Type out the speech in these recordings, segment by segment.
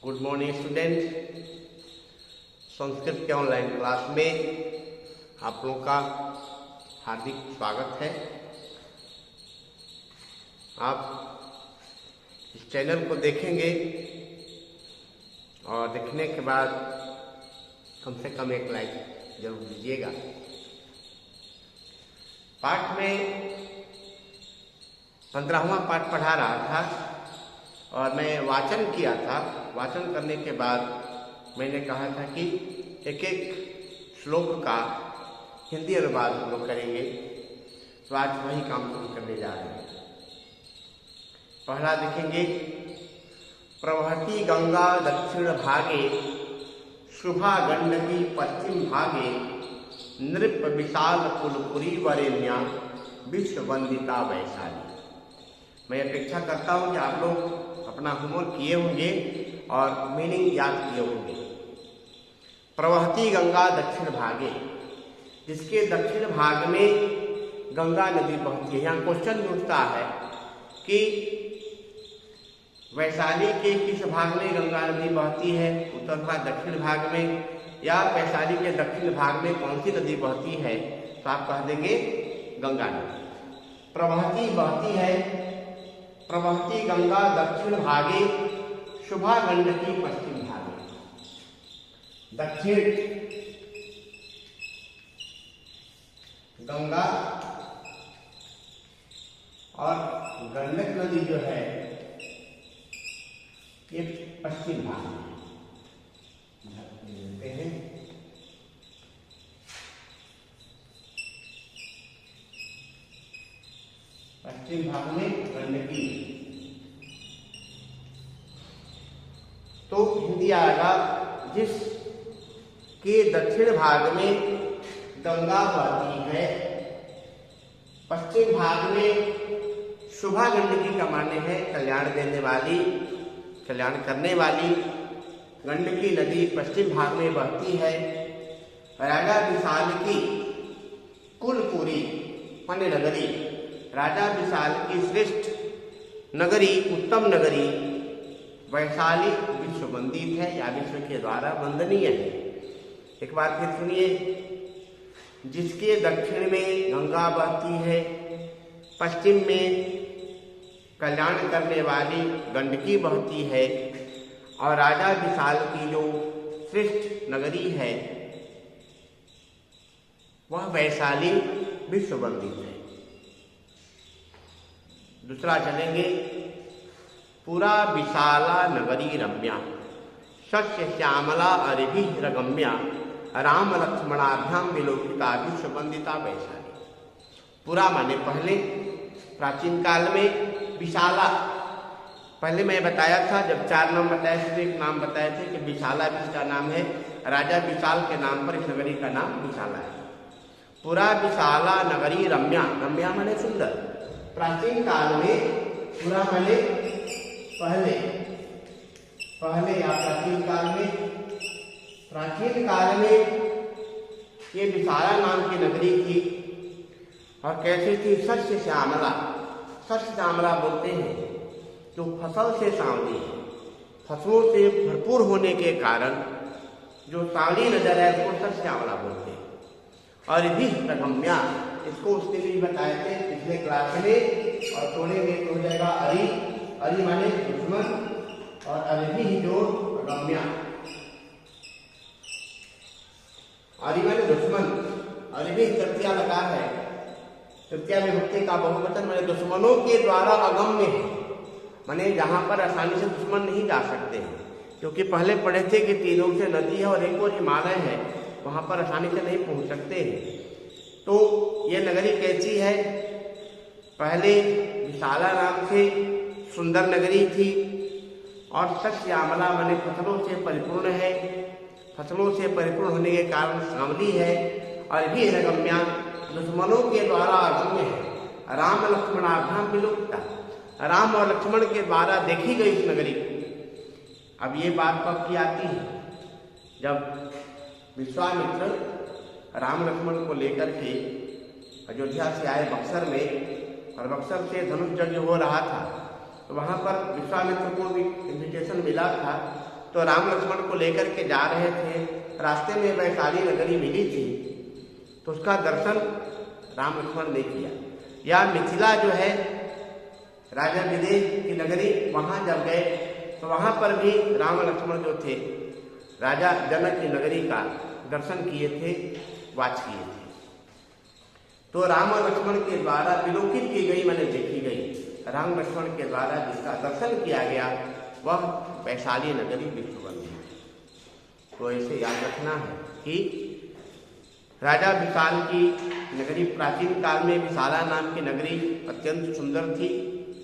Good morning student. Sanskrit के online class में आप लोगों का हार्दिक स्वागत है। आप इस चैनल को देखेंगे और देखने के बाद कम से कम एक लाइक जरूर दीजिएगा। पाठ में 15वां पाठ पढ़ा रहा था और मैं वाचन किया था। वाचन करने के बाद मैंने कहा था कि एक एक श्लोक का हिंदी अनुवाद हम लोग करेंगे, तो आज वही काम शुरू करने जा रहे हैं। पहला देखेंगे, प्रवहती गंगा दक्षिण भागे, शुभा गंडकी पश्चिम भागे, नृप विशाल कुलपुरी वरेण्या, विश्व वंदिता वैशाली। मैं अपेक्षा करता हूँ कि आप लोग अपना होमवर्क किए होंगे और मीनिंग याद किए होंगे। प्रवहती गंगा दक्षिण भागे, जिसके दक्षिण भाग में गंगा नदी बहती है। यहाँ क्वेश्चन उठता है कि वैशाली के किस भाग में गंगा नदी बहती है, उत्तर भाग दक्षिण भाग में, या वैशाली के दक्षिण भाग में कौन सी नदी बहती है? तो आप कह देंगे गंगा नदी। प्रवहती बहती है, प्रवहती गंगा दक्षिण भागे, शुभा गंडकी पश्चिम भागे। दक्षिण गंगा और गंडक नदी जो है ये पश्चिम भाग में मिलते हैं। पश्चिम भाग में गंडकी। तो हिंदी आएगा, जिस के दक्षिण भाग में गंगा बहती है, पश्चिम भाग में शुभा गंडकी का मान्य है कल्याण देने वाली, कल्याण करने वाली गंडकी नदी पश्चिम भाग में बहती है। राजा विशाल की कुलपुरी माने नगरी, राजा विशाल की श्रेष्ठ नगरी, उत्तम नगरी वैशाली विश्व वंदित है या विश्व के द्वारा वंदनीय है। एक बार फिर सुनिए, जिसके दक्षिण में गंगा बहती है, पश्चिम में कल्याण करने वाली गंडकी बहती है, और राजा विशाल की जो श्रेष्ठ नगरी है वह वैशाली विश्व वंदित है। दूसरा चलेंगे, पुरा विशाला नगरी रम्या, सस्य श्यामला अरिभिरगम्या, राम लक्ष्मणाभ्याम विलोकिता, विश्व वंदिता वैशाली। पुरा माने पहले, प्राचीन काल में विशाला, पहले मैं बताया था जब 4 नाम बताए थे, एक नाम बताए थे कि विशाला भी इसका नाम है। राजा विशाल के नाम पर इस नगरी का नाम विशाला है। पुरा विशाला नगरी रम्या, रम्या माने सुंदर। प्राचीन काल में पुरा माने पहले, पहले या प्राचीन काल में, प्राचीन काल में ये विशाला नाम की नगरी थी। और कैसी थी? सस्य श्यामला, सस्य श्यामला बोलते हैं जो फसल से सांवली है, फसलों से भरपूर होने के कारण जो सांवली नजर है उसको सस्य श्यामला बोलते हैं। और भी रगम्या, इसको उसके लिए बताए थे पिछले क्लास में, और थोड़े में हो जाएगा अरि, अरि माने दुश्मन, और अरिभी जो रगम्या, अरि माने दुश्मन, अरिभी तृतीया लगा है, तृतीया विभक्ति का बहुवचन माने दुश्मनों के द्वारा अगम्य है, माने जहां पर आसानी से दुश्मन नहीं जा सकते हैं। क्योंकि पहले पढ़े थे कि तीनों से नदी है और एक और हिमालय है, वहां पर आसानी से नहीं पहुंच सकते हैं। तो ये नगरी कैसी है? पहले विशाला नाम से सुंदर नगरी थी, और सस्यामला माने फसलों से परिपूर्ण है, फसलों से परिपूर्ण होने के कारण सांवली है, और भी रगम्या दुश्मनों के द्वारा अगम्य है। राम लक्ष्मणाभ्याम विलोकिता, राम और लक्ष्मण के द्वारा देखी गई इस नगरी। अब ये बात कब की आती है? जब विश्वामित्र राम लक्ष्मण को लेकर के अयोध्या से आए बक्सर में, और बक्सर से धनुष यज्ञ हो रहा था, तो वहाँ पर विश्वामित्र को भी इन्विटेशन मिला था। तो तो राम लक्ष्मण को लेकर के जा रहे थे, रास्ते में वैशाली नगरी मिली थी, तो उसका दर्शन राम लक्ष्मण ने किया। या मिथिला जो है राजा विदेह की नगरी, वहाँ जब गए तो वहाँ पर भी राम लक्ष्मण जो थे राजा जनक की नगरी का दर्शन किए थे, वाच किए थे। तो राम लक्ष्मण के द्वारा विलोकित की गई, मैंने देखी गई, राम लक्ष्मण के द्वारा जिसका दर्शन किया गया वह वैशाली नगरी विश्वबंदी। तो ऐसे याद रखना है कि राजा विशाल की नगरी प्राचीन काल में विशाला नाम की नगरी अत्यंत सुंदर थी,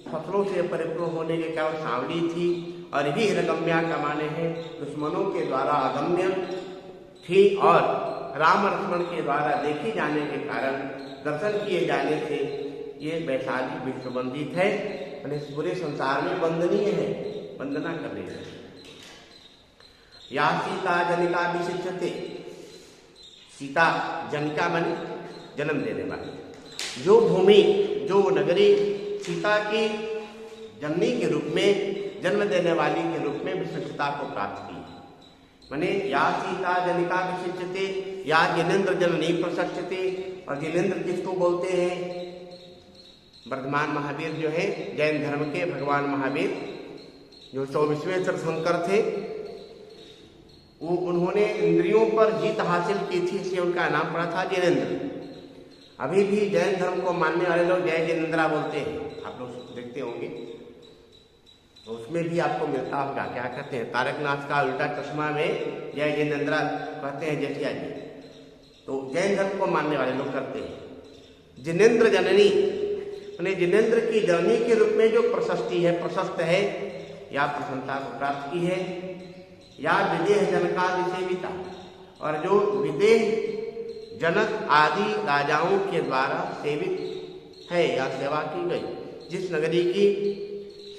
फसलों से परिपूर्ण होने के कारण सांवली थी, और भी रगम्या का माने हैं दुश्मनों के द्वारा अगम्य थी, और राम लक्ष्मण के द्वारा देखी जाने के कारण, दर्शन किए जाने से ये वैशाली विश्ववंदित है, यानी पूरे संसार में वंदनीय है, वंदना करने है। या सीता जनिका विशिष्यते, सीता जनिका माने जन्म देने वाली, जो भूमि जो नगरी सीता की जननी के रूप में, जन्म देने वाली के रूप में विशिष्टता को प्राप्त की, माने या सीता जनिका विशिष्यते, या जिनेन्द्र जननी प्रशस्यते। और जिनेन्द्र किसको बोलते हैं? वर्धमान महावीर जो है जैन धर्म के भगवान महावीर, जो 24वें तीर्थंकर थे, वो उन्होंने इंद्रियों पर जीत हासिल की थी, इसलिए उनका नाम पड़ा था जिनेन्द्र। अभी भी जैन धर्म को मानने वाले लोग जय जिनेन्द्रा बोलते हैं, आप लोग देखते होंगे, तो उसमें भी आपको मिलता होगा, क्या कहते हैं, तारकनाथ का उल्टा चश्मा में जय जिनेन्द्रा कहते हैं जेठिया जी। तो जैन धर्म को मानने वाले लोग करते हैं। जिनेन्द्र जननी यानी जिनेन्द्र की जननी के रूप में जो प्रशस्ति है, प्रशस्त है, या प्रसन्नता को प्राप्त की है, या विदेह जनका विसेविता, और जो विदेह जनक आदि राजाओं के द्वारा सेवित है या सेवा की गई, जिस नगरी की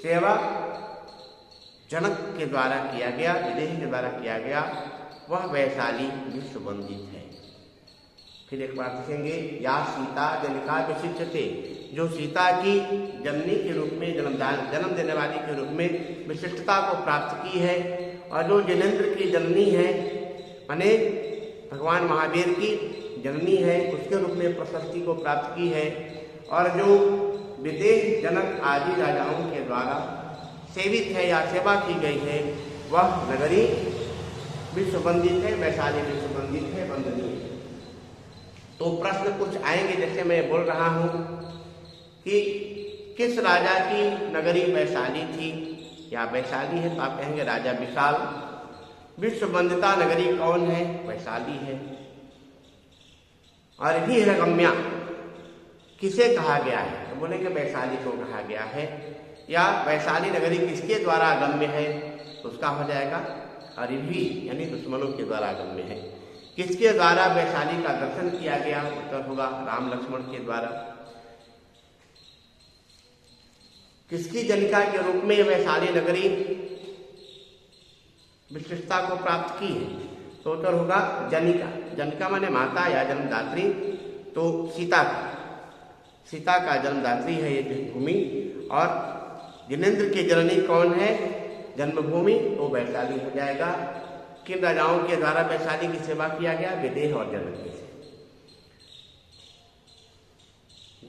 सेवा जनक के द्वारा किया गया, विदेह के द्वारा किया गया, वह वैशाली विश्ववंदित है। फिर एक बार देखेंगे, या सीता जनिका विशिष्यते, जो सीता की जननी के रूप में, जन्म देने वाली के रूप में विशिष्टता को प्राप्त की है, और जो जिनेन्द्र की जननी है, माने भगवान महावीर की जननी है, उसके रूप में प्रशस्ति को प्राप्त की है, और जो विदेह जनक आदि राजाओं के द्वारा सेवित है या सेवा की गई है, वह नगरी विश्ववंदित है, वैशाली विश्ववंदित है, वंदनीय है। तो प्रश्न कुछ आएंगे, जैसे मैं बोल रहा हूं कि किस राजा की नगरी वैशाली थी या वैशाली है, तो आप कहेंगे राजा विशाल। विश्ववंदिता नगरी कौन है? वैशाली है। और भी रगम्या किसे कहा गया है? तो बोलेंगे वैशाली को कहा गया है। या वैशाली नगरी किसके द्वारा अगम्य है? तो उसका हो जाएगा अरिभी, यानी दुश्मनों के द्वारा अगम्य है। किसके द्वारा वैशाली का दर्शन किया गया? उत्तर होगा राम लक्ष्मण के द्वारा। किसकी जनिका के रूप में वैशाली नगरी विशिष्टता को प्राप्त की है? तो उत्तर होगा जनिका। जनिका माने माता या जन्मदात्री, तो सीता का जन्मदात्री है ये भूमि। और जिनेन्द्र की जननी कौन है? जन्मभूमि, तो वैशाली हो जाएगा। किन राजाओं के द्वारा वैशाली की सेवा किया गया? विदेह और जनक से।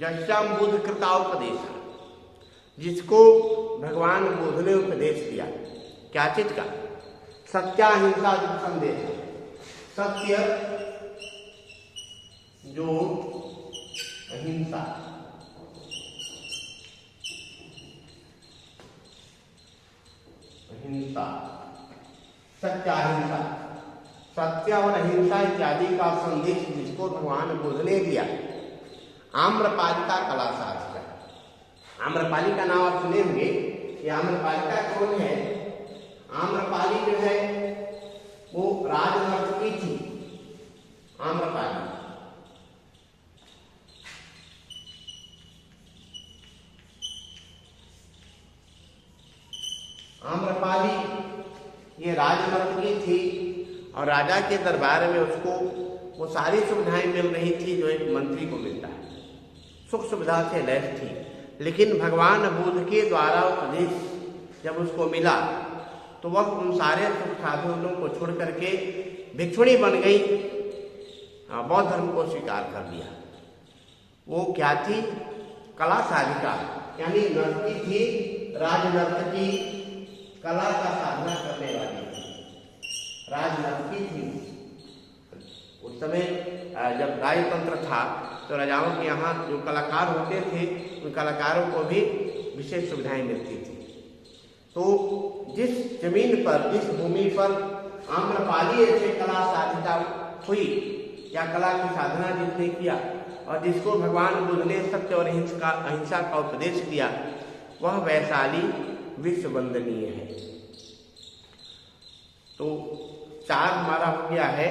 जश्याम बुद्ध कृताउपदेश, जिसको भगवान बुद्ध ने उपदेश दिया, क्या चीज का? सत्याहिंसा संदेश। सत्य जो अहिंसा, अहिंसा, सत्याहिंसा, सत्य और अहिंसा इत्यादि का संदेश जिसको भगवान बुद्ध ने दिया। आम्रपालिका कला शास्त्र। आम्रपाली का नाम आप सुने होंगे। ये आम्रपालिका कौन है? आम्रपाली जो है वो राजनर्तकी थी। आम्रपाली ये राजनर्तकी थी और राजा के दरबार में उसको वो सारी सुविधाएं मिल रही थी जो एक मंत्री को मिलता है। सुख सुविधा से लैस थी। लेकिन भगवान बुद्ध के द्वारा उपदेश जब उसको मिला तो वह उन सारे सुख साधनों को छोड़ करके भिक्षुणी बन गई, बौद्ध धर्म को स्वीकार कर लिया। वो क्या थी? कला साधिका, यानी नर्तकी थी, राजनर्तकी, कला का साधना करने वाली थी, राजनर्तकी थी। उस समय जब राजतंत्र था तो राजाओं के यहाँ जो कलाकार होते थे उन कलाकारों को भी विशेष सुविधाएं मिलती थी। तो जिस जमीन पर, जिस भूमि पर आम्रपाली ऐसे कला साधिका हुई या कला की साधना जिसने किया और जिसको भगवान बुद्ध ने सत्य और अहिंसा का उपदेश दिया, वह वैशाली विश्व वंदनीय है। तो 4 हमारा हो गया है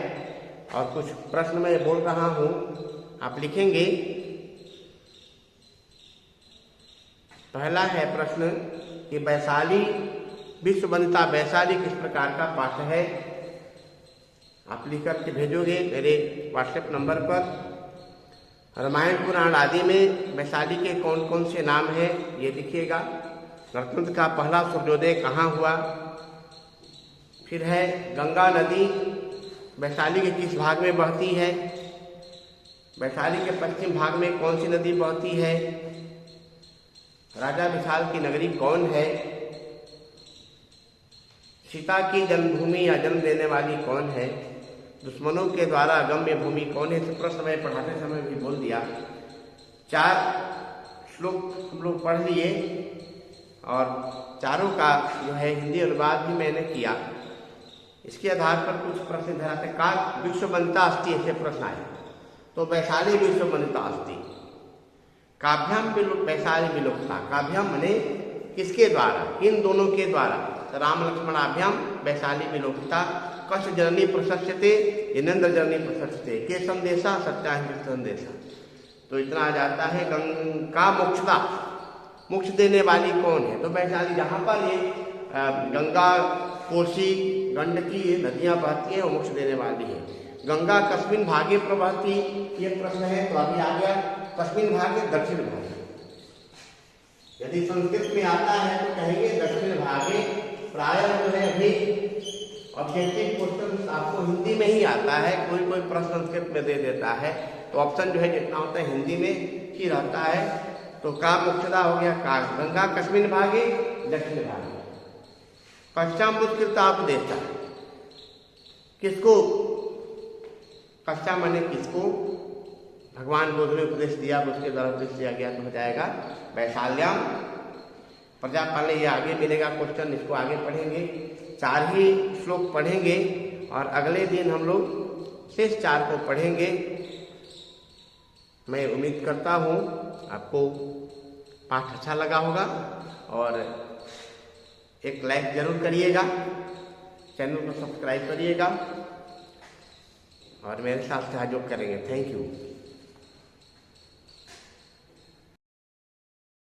और कुछ प्रश्न मैं बोल रहा हूं, आप लिखेंगे। पहला है प्रश्न कि वैशाली विश्व वंदिता वैशाली किस प्रकार का पाठ है? आप लिख करके भेजोगे मेरे व्हाट्सएप नंबर पर। रामायण पुराण आदि में वैशाली के कौन कौन से नाम हैं ये लिखिएगा। गणतंत्र का पहला सूर्योदय कहाँ हुआ? फिर है गंगा नदी वैशाली के किस भाग में बहती है? वैशाली के पश्चिम भाग में कौन सी नदी बहती है? राजा विशाल की नगरी कौन है? सीता की जन्मभूमि या जन्म देने वाली कौन है? दुश्मनों के द्वारा गम्य भूमि कौन है? इस प्रश्न में पढ़ाते समय भी बोल दिया। 4 श्लोक हम लोग पढ़ लिए और चारों का जो है हिंदी अनुवाद भी मैंने किया। इसके आधार पर कुछ प्रश्न धराते का विश्व वंदिता अस्ति, ऐसे प्रश्न आए तो वैशाली विश्व वंदिता अस्ति। काव्याम वैशाली विलुप्ता, काव्याम मने किसके द्वारा? किन दोनों के द्वारा? राम लक्ष्मणाभ्याम वैशाली विलुप्ता। कश जननी प्रशस्यते, इनेन्द्र जननी प्रशस्यते, के संदेशा सत्याहित संदेशा। तो इतना आ जाता है। गंगा मोक्षदा, मोक्ष देने वाली कौन है? तो वैशाली, जहाँ पर ये गंगा, कोसी, गंडकी ये नदियाँ बहती हैं, वो मोक्ष देने वाली है। गंगा कस्मिन भागे प्रवहती, ये प्रश्न है तो अभी आ गया। कस्मिन भागे? दक्षिण भागे। यदि संस्कृत में आता है तो कहेंगे दक्षिण भागे। प्रायः जो है अभी ऑब्जेक्टिव क्वेश्चन आपको हिंदी में ही आता है, कोई कोई प्रश्न संस्कृत में दे देता है, तो ऑप्शन जो है जितना होता है हिंदी में ही रहता है। तो का मोक्षदा हो गया का। गंगा कस्मिन भागे? दक्षिण भागे। कश्चामुत्कृता उपदेशा, किसको? कश्चा माने किसको? भगवान बुद्ध ने उपदेश दिया, उसके द्वारा उपदेश दिया गया, तो हो जाएगा वैशाल्याम प्रजापाल। ये आगे मिलेगा क्वेश्चन, इसको आगे पढ़ेंगे। 4 ही श्लोक पढ़ेंगे और अगले दिन हम लोग शेष 4 को पढ़ेंगे। मैं उम्मीद करता हूँ आपको पाठ अच्छा लगा होगा और एक लाइक जरूर करिएगा, चैनल को सब्सक्राइब करिएगा और मेरे साथ सहयोग करेंगे। Thank you.